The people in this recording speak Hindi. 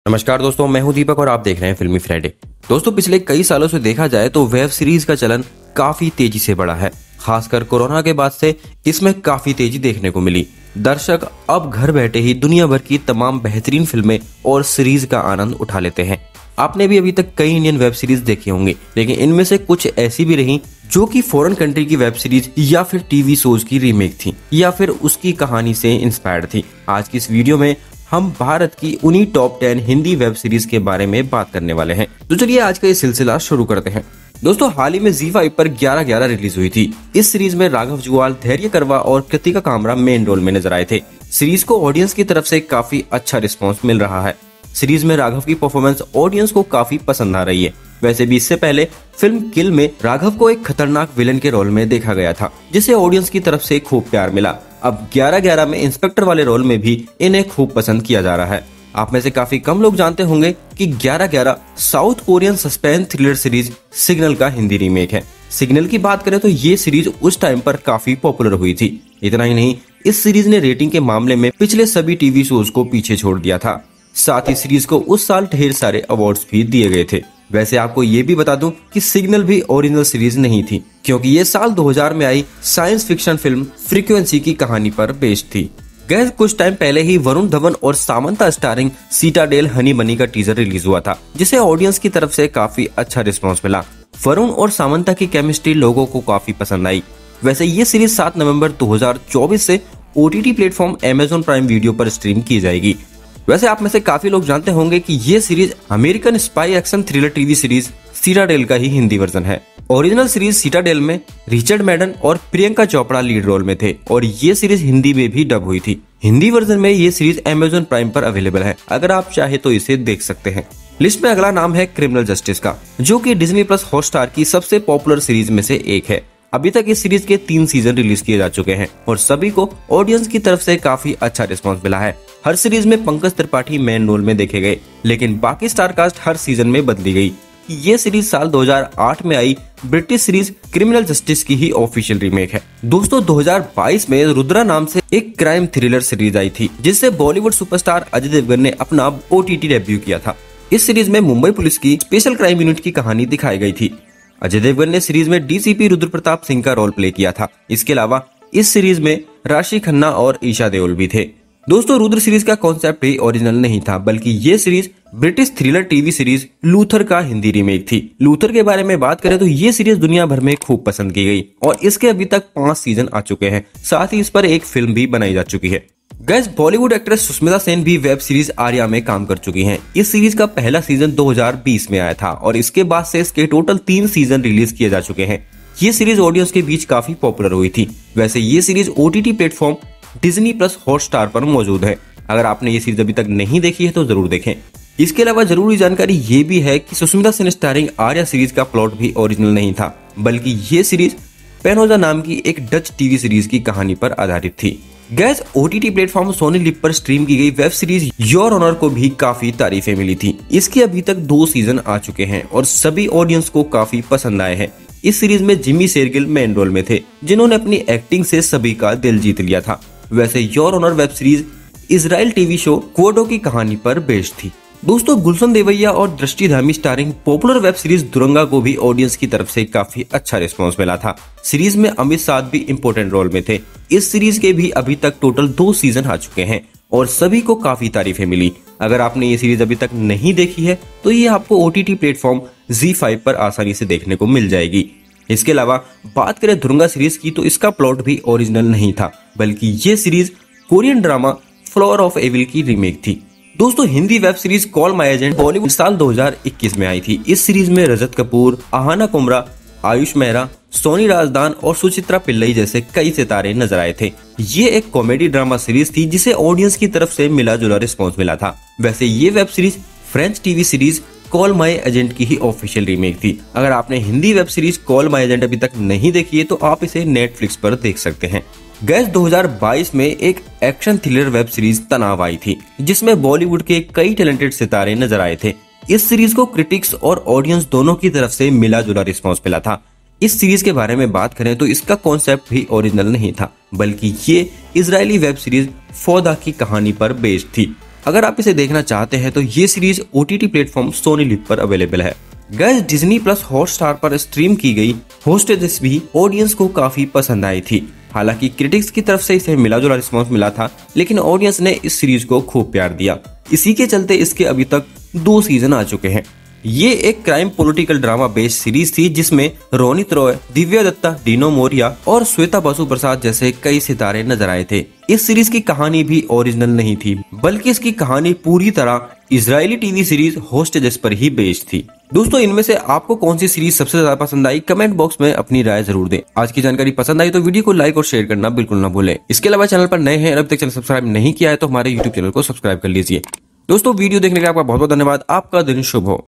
नमस्कार दोस्तों, मैं हूं दीपक और आप देख रहे हैं फिल्मी फ्राइडे। दोस्तों, पिछले कई सालों से देखा जाए तो वेब सीरीज का चलन काफी तेजी से बढ़ा है। खासकर कोरोना के बाद से इसमें काफी तेजी देखने को मिली। दर्शक अब घर बैठे ही दुनिया भर की तमाम बेहतरीन फिल्में और सीरीज का आनंद उठा लेते हैं। आपने भी अभी तक कई इंडियन वेब सीरीज देखी होंगी, लेकिन इनमें से कुछ ऐसी भी रही जो कि फॉरेन कंट्री की वेब सीरीज या फिर टीवी शोज की रीमेक थी या फिर उसकी कहानी से इंस्पायर्ड थी। आज की इस वीडियो में हम भारत की उन्हीं टॉप 10 हिंदी वेब सीरीज के बारे में बात करने वाले हैं। तो चलिए आज का ये सिलसिला शुरू करते हैं। दोस्तों, हाल ही में ZEE5 पर 11/11 रिलीज हुई थी। इस सीरीज में राघव जुवाल, धैर्य करवा और कृतिका कामरा मेन रोल में नजर आए थे। सीरीज को ऑडियंस की तरफ से काफी अच्छा रिस्पॉन्स मिल रहा है। सीरीज में राघव की परफॉर्मेंस ऑडियंस को काफी पसंद आ रही है। वैसे भी इससे पहले फिल्म किल में राघव को एक खतरनाक विलन के रोल में देखा गया था, जिसे ऑडियंस की तरफ से खूब प्यार मिला। अब 11/11 में इंस्पेक्टर वाले रोल में भी इन्हें खूब पसंद किया जा रहा है। आप में से काफी कम लोग जानते होंगे कि 11/11 south Korean suspense thriller series signal का हिंदी रीमेक है। सिग्नल की बात करें तो ये सीरीज उस टाइम पर काफी पॉपुलर हुई थी। इतना ही नहीं, इस सीरीज ने रेटिंग के मामले में पिछले सभी टीवी शोज को पीछे छोड़ दिया था। साथ ही सीरीज को उस साल ढेर सारे अवार्ड्स भी दिए गए थे। वैसे आपको ये भी बता दूं कि सिग्नल भी ओरिजिनल सीरीज नहीं थी, क्योंकि ये साल 2000 में आई साइंस फिक्शन फिल्म फ्रीक्वेंसी की कहानी पर बेस्ड थी। गैस कुछ टाइम पहले ही वरुण धवन और सामंता स्टारिंग सीटाडेल हनी बनी का टीजर रिलीज हुआ था, जिसे ऑडियंस की तरफ से काफी अच्छा रिस्पॉन्स मिला। वरुण और सामंता की केमिस्ट्री लोगों को काफी पसंद आई। वैसे ये सीरीज 7 नवंबर 2024 से OTT platform Amazon prime video पर स्ट्रीम की जाएगी। वैसे आप में से काफी लोग जानते होंगे कि ये series American spy action thriller TV series citadel का ही हिंदी वर्जन है। ओरिजिनल सीरीज सीटाडेल में रिचर्ड मैडन और प्रियंका चोपड़ा लीड रोल में थे और ये सीरीज हिंदी में भी डब हुई थी। हिंदी वर्जन में ये सीरीज Amazon प्राइम पर अवेलेबल है। अगर आप चाहे तो इसे देख सकते हैं। लिस्ट में अगला नाम है क्रिमिनल जस्टिस का, जो कि डिज्नी प्लस हॉटस्टार की सबसे पॉपुलर सीरीज में से एक है। अभी तक इस सीरीज के 3 सीजन रिलीज किए जा चुके हैं और सभी को ऑडियंस की तरफ से काफी अच्छा रिस्पॉन्स मिला है। हर सीरीज में पंकज त्रिपाठी मेन रोल में देखे गए, लेकिन बाकी स्टार कास्ट हर सीजन में बदली गई। ये सीरीज साल 2008 में आई ब्रिटिश सीरीज क्रिमिनल जस्टिस की ही ऑफिशियल रीमेक है। दोस्तों, 2022 में रुद्रा नाम से एक क्राइम थ्रिलर सीरीज आई थी, जिससे बॉलीवुड सुपरस्टार अजय देवगन ने अपना OTT डेब्यू किया था। इस सीरीज में मुंबई पुलिस की स्पेशल क्राइम यूनिट की कहानी दिखाई गई थी। अजय देवगन ने सीरीज में DCP रुद्र प्रताप सिंह का रोल प्ले किया था। इसके अलावा इस सीरीज में राशि खन्ना और ईशा देओल भी थे। दोस्तों, रुद्र सीरीज का कॉन्सेप्ट ही ओरिजिनल नहीं था, बल्कि ये series British thriller TV series Luther का हिंदी रीमेक थी। लूथर के बारे में बात करें तो ये सीरीज दुनिया भर में खूब पसंद की गई और इसके अभी तक 5 सीजन आ चुके हैं। साथ ही इस पर एक फिल्म भी बनाई जा चुकी है। गैस बॉलीवुड एक्ट्रेस सुष्मिता सेन भी वेब सीरीज आर्या में काम कर चुकी हैं। इस सीरीज का पहला सीजन 2020 में आया था और इसके बाद से इसके टोटल 3 सीजन रिलीज किए जा चुके हैं। ये सीरीज ऑडियंस के बीच काफी पॉपुलर हुई थी। वैसे ये series OTT platform Disney plus Hotstar पर मौजूद है। अगर आपने ये सीरीज अभी तक नहीं देखी है तो जरूर देखें। इसके अलावा जरूरी जानकारी ये भी है कि सुष्मिता सेन स्टारिंग आर्या सीरीज का प्लॉट भी ओरिजिनल नहीं था, बल्कि ये सीरीज पेनोजा नाम की एक डच टीवी सीरीज की कहानी पर आधारित थी। Guess OTT platform Sony Liv पर स्ट्रीम की गई वेब सीरीज योर ऑनर को भी काफी तारीफें मिली थी। इसके अभी तक 2 सीजन आ चुके हैं और सभी ऑडियंस को काफी पसंद आए हैं। इस सीरीज में जिमी शेरगिल मेन रोल में थे, जिन्होंने अपनी एक्टिंग से सभी का दिल जीत लिया था। वैसे your honour web series Israel TV show Kvodo की कहानी पर बेस्ड थी। दोस्तों, गुलशन देवैया और दृष्टि Dhami starring popular web series Duranga को भी ऑडियंस की तरफ से काफी अच्छा रिस्पॉन्स मिला था। सीरीज में अमित साध भी इम्पोर्टेंट रोल में थे। इस सीरीज के भी अभी तक टोटल 2 सीजन आ चुके हैं और सभी को काफी तारीफें मिली। अगर आपने ये सीरीज अभी तक नहीं देखी है तो ये आपको OTT प्लेटफॉर्म ZEE5 पर आसानी से देखने को मिल जाएगी। इसके अलावा बात करें दुरंगा सीरीज की तो इसका प्लॉट भी ओरिजिनल नहीं था, बल्कि ये series Korean drama flower of evil की रीमेक थी। दोस्तों, Hindi web series call my agent Bollywood साल 2021 में आई थी। इस सीरीज में रजत कपूर, आहाना कुमरा, आयुष मेहरा, सोनी राजदान और सुचित्रा पिल्लई जैसे कई सितारे नजर आए थे। ये एक कॉमेडी ड्रामा सीरीज थी जिसे ऑडियंस की तरफ से मिला जुला रिस्पॉन्स मिला था। वैसे ये web series French TV series call my agent की ही ऑफिशियल रीमेक थी। अगर आपने Hindi web series call my agent अभी तक नहीं देखी है तो आप इसे नेटफ्लिक्स पर देख सकते हैं। गैस 2022 में एक एक्शन थ्रिलर वेब सीरीज तनाव आई थी, जिसमें बॉलीवुड के कई टैलेंटेड सितारे नजर आए थे। इस सीरीज को क्रिटिक्स और ऑडियंस दोनों की तरफ से मिला जुला रिस्पॉन्स मिला था। इस सीरीज के बारे में बात करें तो इसका कॉन्सेप्ट भी ओरिजिनल नहीं था, बल्कि ये इजरायली वेब सीरीज फौदा की कहानी पर बेस्ड थी। अगर आप इसे देखना चाहते हैं तो ये series OTT platform Sony Liv पर अवेलेबल है। गैस डिज्नी प्लस हॉटस्टार पर स्ट्रीम की गई होस्टेजेस भी ऑडियंस को काफी पसंद आई थी। हालांकि क्रिटिक्स की तरफ से इसे मिला जुला रिस्पॉन्स मिला था, लेकिन ऑडियंस ने इस सीरीज को खूब प्यार दिया। इसी के चलते इसके अभी तक 2 सीजन आ चुके हैं। ये एक crime political drama based series थी जिसमें रोनित रॉय, दिव्या दत्ता, डीनो मोरिया और श्वेता बसु प्रसाद जैसे कई सितारे नजर आए थे। इस सीरीज की कहानी भी ओरिजिनल नहीं थी, बल्कि इसकी कहानी पूरी तरह इजरायली टीवी सीरीज होस्टेजेस पर ही बेस्ड थी। दोस्तों, इनमें से आपको कौन सी सीरीज सबसे ज्यादा पसंद आई? कमेंट बॉक्स में अपनी राय जरूर दें। आज की जानकारी पसंद आई तो वीडियो को लाइक और शेयर करना बिल्कुल ना भूलें। इसके अलावा चैनल पर नए हैं और अभी तक चैनल सब्सक्राइब नहीं किया है तो हमारे यूट्यूब चैनल को सब्सक्राइब कर लीजिए। दोस्तों, वीडियो देखने के लिए आपका बहुत बहुत धन्यवाद। आपका दिन शुभ हो।